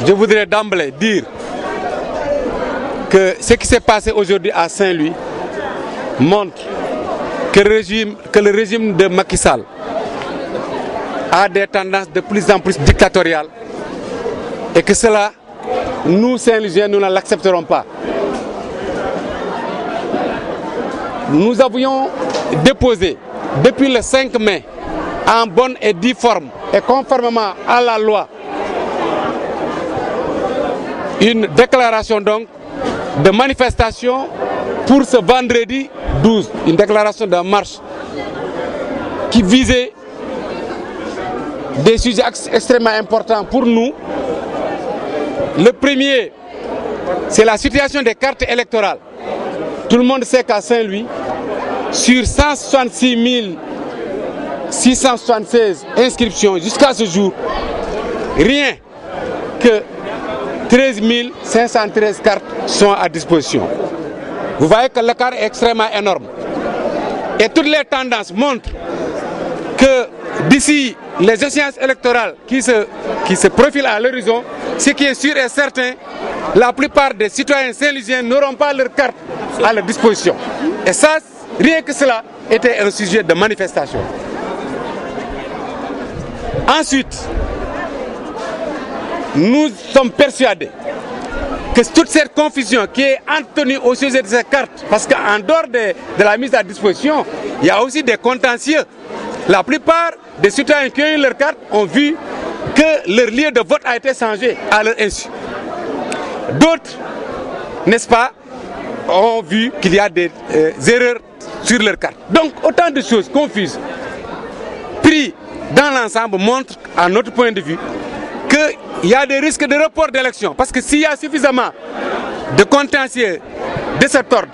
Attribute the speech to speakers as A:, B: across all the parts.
A: je voudrais d'emblée dire que ce qui s'est passé aujourd'hui à Saint-Louis montre que le régime de Macky Sall a des tendances de plus en plus dictatoriales et que cela, nous Saint-Louisiens, nous ne l'accepterons pas. Nous avions déposé depuis le 5 mai en bonne et due forme et conformément à la loi une déclaration donc de manifestation pour ce vendredi 12, une déclaration de marche qui visait des sujets extrêmement importants pour nous. Le premier, c'est la situation des cartes électorales. Tout le monde sait qu'à Saint-Louis, sur 166 676 inscriptions jusqu'à ce jour, rien que 13 513 cartes sont à disposition. Vous voyez que l'écart est extrêmement énorme. Et toutes les tendances montrent que d'ici les échéances électorales qui se profilent à l'horizon, ce qui est sûr et certain, la plupart des citoyens saint-louisiens n'auront pas leur carte à leur disposition. Et ça, rien que cela, était un sujet de manifestation. Ensuite, nous sommes persuadés que toute cette confusion qui est entretenue au sujet de ces cartes, parce qu'en dehors de la mise à disposition, il y a aussi des contentieux. La plupart des citoyens qui ont eu leur carte ont vu que leur lieu de vote a été changé à leur insu. D'autres, n'est-ce pas, ont vu qu'il y a des erreurs sur leur carte. Donc autant de choses confuses pris dans l'ensemble montrent, à notre point de vue, qu'il y a des risques de report d'élection. Parce que s'il y a suffisamment de contentieux de cet ordre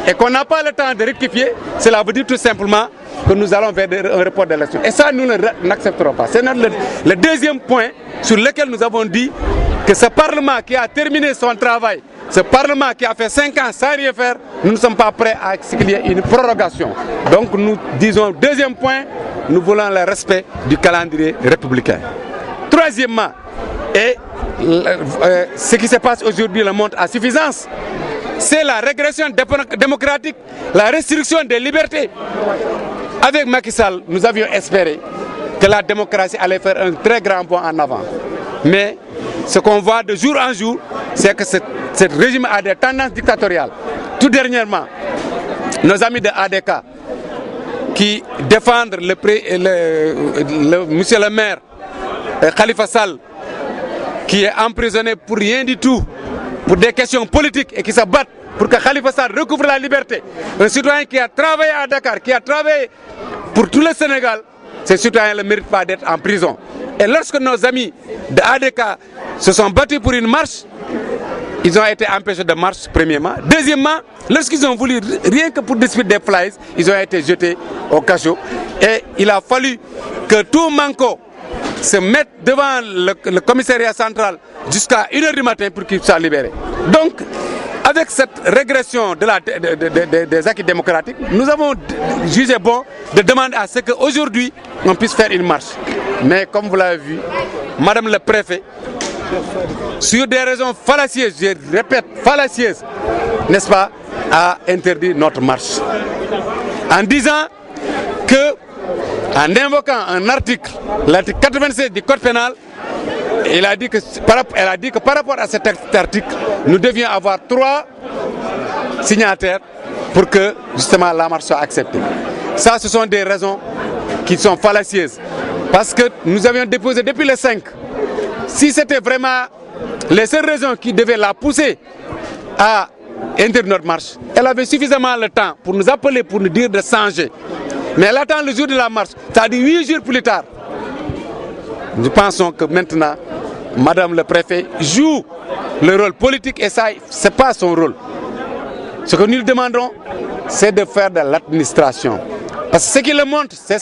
A: et qu'on n'a pas le temps de rectifier, cela veut dire tout simplement que nous allons vers un report d'élection. Et ça, nous n'accepterons pas. C'est le deuxième point sur lequel nous avons dit que ce Parlement qui a terminé son travail, ce Parlement qui a fait 5 ans sans rien faire, nous ne sommes pas prêts à ce qu'il y ait une prorogation. Donc nous disons, deuxième point, nous voulons le respect du calendrier républicain. Troisièmement, et ce qui se passe aujourd'hui le montre à suffisance, c'est la régression démocratique, la restriction des libertés. Avec Macky Sall, nous avions espéré que la démocratie allait faire un très grand bond en avant. Mais ce qu'on voit de jour en jour, c'est que ce régime a des tendances dictatoriales. Tout dernièrement, nos amis de ADK qui défendent monsieur le maire Khalifa Sall, qui est emprisonné pour rien du tout, pour des questions politiques et qui se battent pour que Khalifa Sall recouvre la liberté. Un citoyen qui a travaillé à Dakar, qui a travaillé pour tout le Sénégal, ces citoyens ne méritent pas d'être en prison. Et lorsque nos amis de ADK se sont battus pour une marche, ils ont été empêchés de marche, premièrement. Deuxièmement, lorsqu'ils ont voulu, rien que pour distribuer des flyers, ils ont été jetés au cachot. Et il a fallu que tout manco se mette devant le commissariat central jusqu'à 1 h du matin pour qu'il soit libéré. Donc, avec cette régression des acquis démocratiques, nous avons jugé bon de demander à ce qu'aujourd'hui, on puisse faire une marche. Mais comme vous l'avez vu, Madame le préfet, sur des raisons fallacieuses, je répète, fallacieuses, n'est-ce pas, a interdit notre marche. En disant que, en invoquant un article, l'article 96 du Code pénal, elle a dit que par rapport à cet article, nous devions avoir 3 signataires pour que justement la marche soit acceptée. Ça, ce sont des raisons qui sont fallacieuses. Parce que nous avions déposé depuis le 5. Si c'était vraiment les seules raisons qui devaient la pousser à interdire notre marche, elle avait suffisamment le temps pour nous appeler, pour nous dire de changer. Mais elle attend le jour de la marche, c'est-à-dire 8 jours plus tard. Nous pensons que maintenant, Madame le préfet joue le rôle politique et ça, ce n'est pas son rôle. Ce que nous lui demandons, c'est de faire de l'administration. Parce que ce qui le montre, c'est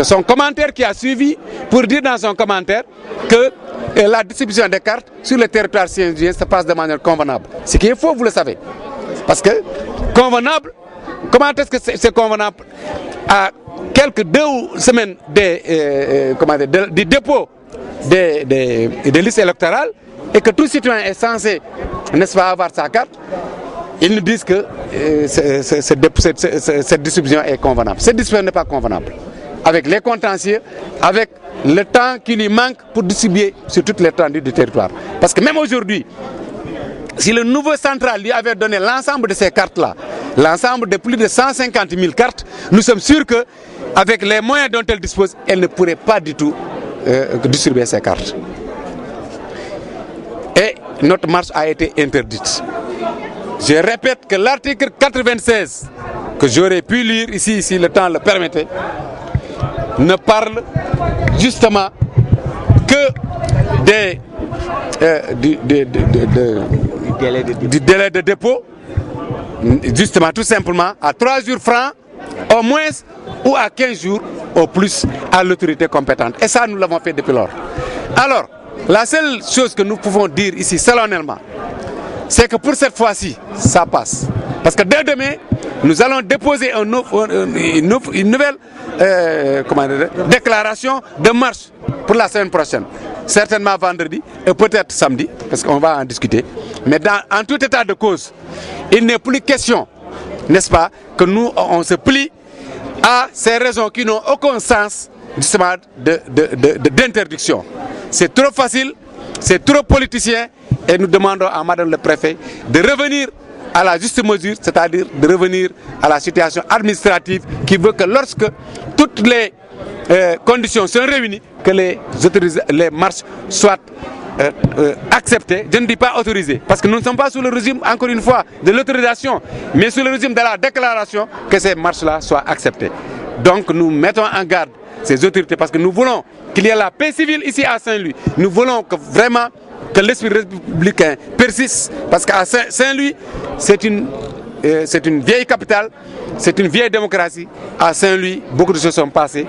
A: son commentaire qui a suivi pour dire dans son commentaire que la distribution des cartes sur le territoire saint-louisien se passe de manière convenable. Ce qui est faux, vous le savez. Parce que convenable, comment est-ce que c'est convenable à quelques 2 semaines du dépôt des listes électorales et que tout citoyen est censé, n'est-ce pas, avoir sa carte, ils nous disent que cette distribution est convenable. Cette distribution n'est pas convenable. Avec les contentieux, avec le temps qui lui manque pour distribuer sur toute l'étendue du territoire. Parce que même aujourd'hui, si le nouveau central lui avait donné l'ensemble de ces cartes-là, l'ensemble de plus de 150 000 cartes, nous sommes sûrs qu'avec les moyens dont elle dispose, elle ne pourrait pas du tout distribuer ces cartes. Et notre marche a été interdite. Je répète que l'article 96, que j'aurais pu lire ici si le temps le permettait, ne parle justement que du délai de dépôt, justement tout simplement à 3 jours francs au moins ou à 15 jours au plus à l'autorité compétente. Et ça, nous l'avons fait depuis lors. Alors, la seule chose que nous pouvons dire ici solennellement, c'est que pour cette fois-ci, ça passe. Parce que dès demain, nous allons déposer une nouvelle déclaration de marche pour la semaine prochaine. Certainement vendredi et peut-être samedi, parce qu'on va en discuter. Mais en tout état de cause, il n'est plus question, n'est-ce pas, que nous, on se plie à ces raisons qui n'ont aucun sens justement d'interdiction. C'est trop facile, c'est trop politicien et nous demandons à Madame le Préfet de revenir à la juste mesure, c'est-à-dire de revenir à la situation administrative qui veut que lorsque toutes les conditions sont réunies, que les marches soient acceptées, je ne dis pas autorisées, parce que nous ne sommes pas sous le régime, encore une fois, de l'autorisation, mais sous le régime de la déclaration, que ces marches-là soient acceptées. Donc nous mettons en garde ces autorités parce que nous voulons qu'il y ait la paix civile ici à Saint-Louis. Nous voulons que vraiment que l'esprit républicain persiste parce qu'à Saint-Louis, c'est une vieille capitale, c'est une vieille démocratie. À Saint-Louis, beaucoup de choses sont passées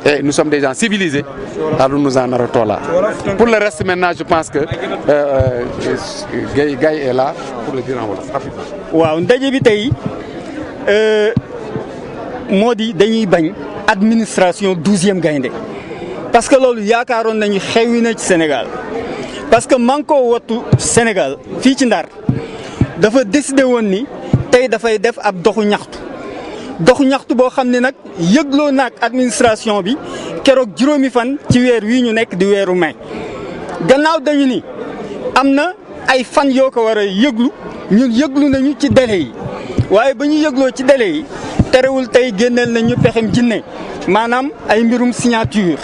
A: et nous sommes des gens civilisés. Alors nous en arrêtons là. Pour le reste maintenant, je pense que Gaye est là pour le dire en wolof rapidement.
B: Waaw ndaje bi tey moo di dañuy bañ administration 12e gaynde parce que loolu yaakaaroon nañu xewi na ci Sénégal parce que Manko Wattu Sénégal fii ci Ndar dafa décidé woon ni tey dafay def ab doxu ñaxtu boo xam ne nag yëgloo naag administration bi keroog juróomi fan ci weer wii ñu nekk di weeru mai gannaaw dañu ni am na ay fan yoo ko war a yëglu ñun yëglu nañu ci délai yi waaye ba ñu yëgloo ci délai yi terewul tey génneel nañu pexem jinne maanaam ay mbirum signature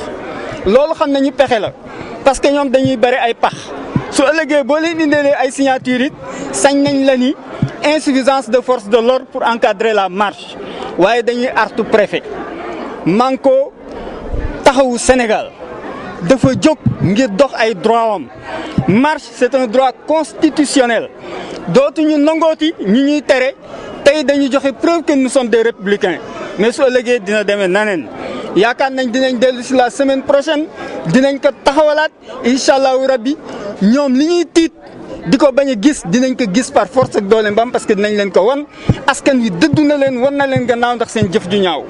B: loolu xam nañu pexe la parce que ñoom dañuy bari ay pax su ëllëgee boo leen indeelee ay signature it sañ nañ la ni insuffisance de force de l'ordre pour encadrer la marche waaye dañuy artu préfet Manko Taxawu Sénégal dafa jóg ngir dox ay droit am marche c'est un droit constitutionnel dootuñu nangooti ñi ñuy tere tey dañu joxe preuve que nous sommes des républicains mais su ëllëgee dina demee naneen yaakaar nañ dinañ dellu si la semaine prochaine dinañ ko taxawalaat incha allahu rabbi ñoom li ñuy tiit di ko bañ a gis dinañ ko gis par force ak doole mbam parce que dinañ leen ko wan askan wi dëddu na leen wan na leen gannaaw ndax seen jëf ju ñaaw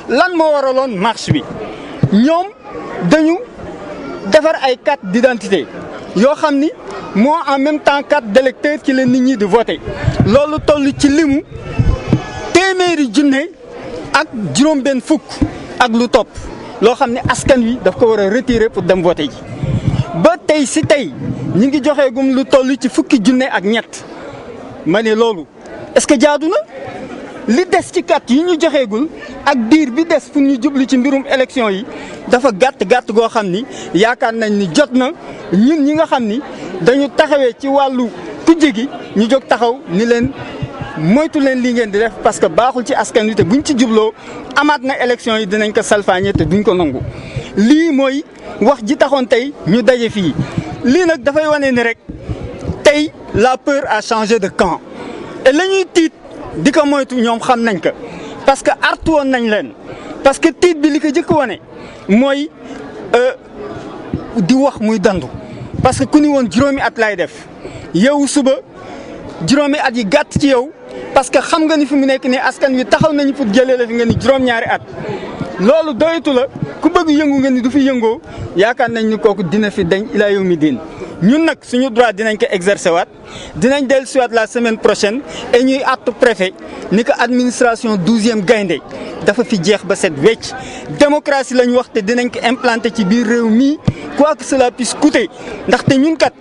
B: lan moo waraloon marche bi ñoom dañu defar ay carte d'identité yoo xam ni moo en même temps carte d'électeur ci la nit ñi di voter loolu toll ci limu téeméeri junne ak juróom-benn fukk ak lu topp loo xam ne askan wi daf ko war a retirer pour dem voter ji ba tey si tey ñi ngi joxeegum lu toll ci fukki junne ak ñett ma ne loolu est-ce que jaadu na li des ci carte yi ñu joxeegul ak diir bi des pour ñu jublu ci mbirum élection yi dafa gàtt goo xam ni yaakaar nañ ni jot na ñun ñi nga xam ni dañu taxawee ci wàllu kujje gi ñu jóg taxaw ni leen moytu leen li ngeen di def parce que baaxul ci askan wi te buñ ci jubloo amaat na élection yi dinañ ko salfaañe te duñ ko nangu lii mooy wax ji taxoon tey ñu daje fii lii nag dafay wane ni rek tey la peur a changé de camp et la ñuy tiit di ko moytu ñoom xam nañ ko parce que artu woon nañ leen parce que tiit bi li ko jëkk wane mooy di wax muy dandu parce que ku ni woon juróomi at lay def yow suba juróomi at yi gàtt ci yow parce que xam nga ni fi mu nekk nii askan wi taxaw nañu pour jëlee la fi nga ni juróom-ñaari at loolu doyatu la ku bëgg yëngu nga ni du fi yëngoo yaakaar nañ ni kooku dina fi dañ ilaa yow mi diin ñun nag suñu droit dinañ ko exercer waat dinañ dellu si waat la semaine prochaine et ñuy àttu préfet ni que administration 12e gaynde dafa fi jeex ba set wecc démocratie lañ wax te dinañ ko implanter ci biir réew mi quoi que cela puisse coûter ndaxte ñun kat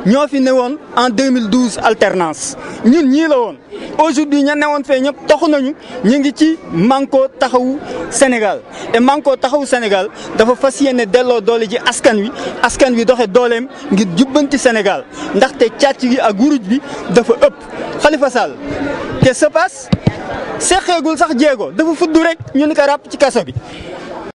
B: ñoo fi newoon en 2012 alternance ñun ñii la woon aujourd'hui ña newoon fee ñëpp taxu nañu ñu ngi ci Manko Taxawu Sénégal et Manko Taxawu Sénégal dafa fas yéene delloo doole ji askan wi doxe dooleem ngir jubbanti Sénégal ndaxte càcc gi ak wuruj bi dafa ëpp Khalifa Sall te se passe seqeegul sax jéego dafa fudd rek ñu ni ko ràpp ci kaso bi